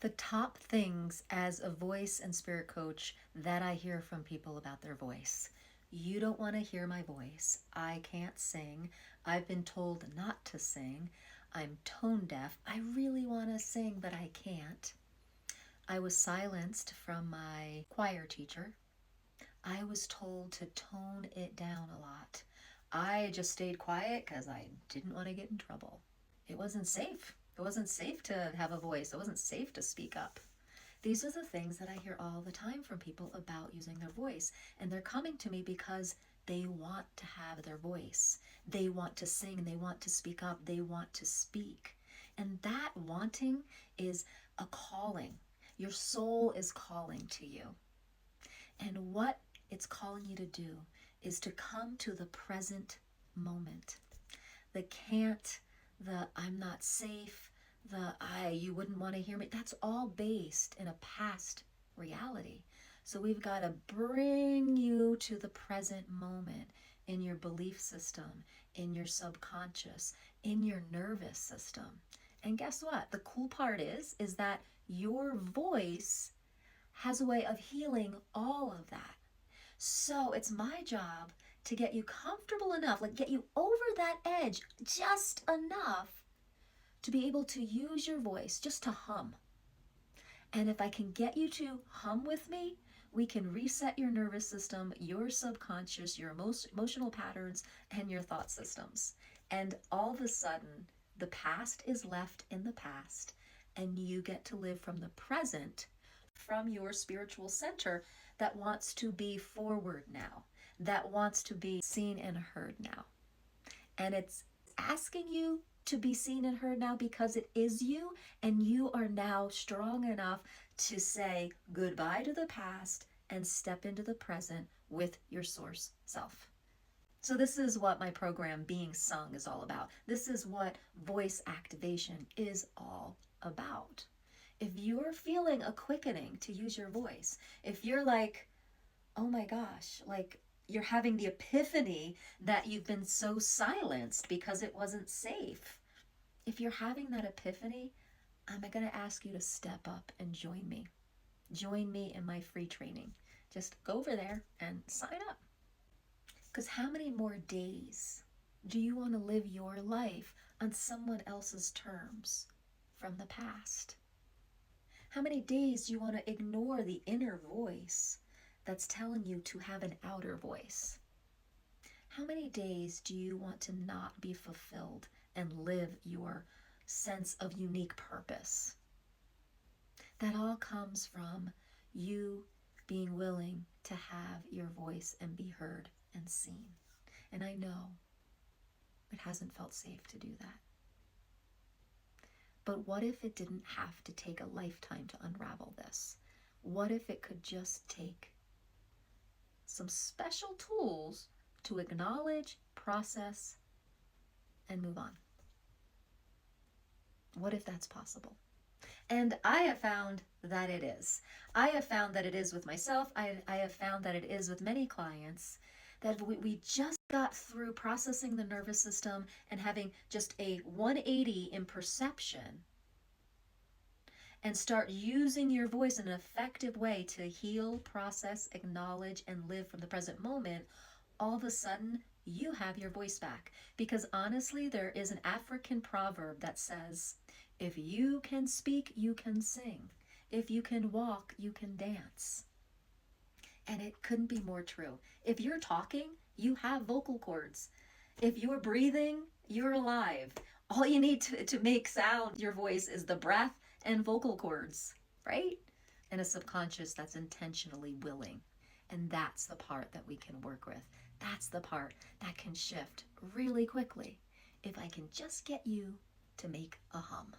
The top things as a voice and spirit coach that I hear from people about their voice. You don't want to hear my voice. I can't sing. I've been told not to sing. I'm tone deaf. I really want to sing, but I can't. I was silenced from my choir teacher. I was told to tone it down a lot. I just stayed quiet because I didn't want to get in trouble. It wasn't safe. It wasn't safe to have a voice. It wasn't safe to speak up. These are the things that I hear all the time from people about using their voice. And they're coming to me because they want to have their voice. They want to sing. They want to speak up. They want to speak. And that wanting is a calling. Your soul is calling to you. And what it's calling you to do is to come to the present moment. The can't, the I'm not safe, the you wouldn't want to hear me, that's all based in a past reality. So we've got to bring you to the present moment in your belief system, in your subconscious, in your nervous system. And guess what? The cool part is that your voice has a way of healing all of that. So it's my job to get you comfortable enough, like get you over that edge just enough to be able to use your voice, just to hum. And if I can get you to hum with me, we can reset your nervous system, your subconscious, your emotional patterns, and your thought systems. And all of a sudden, the past is left in the past, and you get to live from the present, from your spiritual center that wants to be forward now, that wants to be seen and heard now. And it's asking you to be seen and heard now because it is you, and you are now strong enough to say goodbye to the past and step into the present with your source self. So this is what my program Being Sung is all about. This is what voice activation is all about. If you're feeling a quickening to use your voice, if you're like, oh my gosh, like you're having the epiphany that you've been so silenced because it wasn't safe. If you're having that epiphany, I'm going to ask you to step up and join me. Join me in my free training. Just go over there and sign up. Because how many more days do you want to live your life on someone else's terms from the past? How many days do you want to ignore the inner voice that's telling you to have an outer voice? How many days do you want to not be fulfilled and live your sense of unique purpose? That all comes from you being willing to have your voice and be heard and seen. And I know it hasn't felt safe to do that. But what if it didn't have to take a lifetime to unravel this? What if it could just take some special tools to acknowledge, process, and move on? What if that's possible? And I have found that it is. I have found that it is with myself. I have found that it is with many clients, that we just got through processing the nervous system and having just a 180 in perception and start using your voice in an effective way to heal, process, acknowledge, and live from the present moment. All of a sudden, you have your voice back. Because honestly, there is an African proverb that says, if you can speak, you can sing. If you can walk, you can dance. And it couldn't be more true. If you're talking, you have vocal cords. If you're breathing, you're alive. All you need to make sound your voice is the breath and vocal cords, right? And a subconscious that's intentionally willing. And that's the part that we can work with. That's the part that can shift really quickly if I can just get you to make a hum.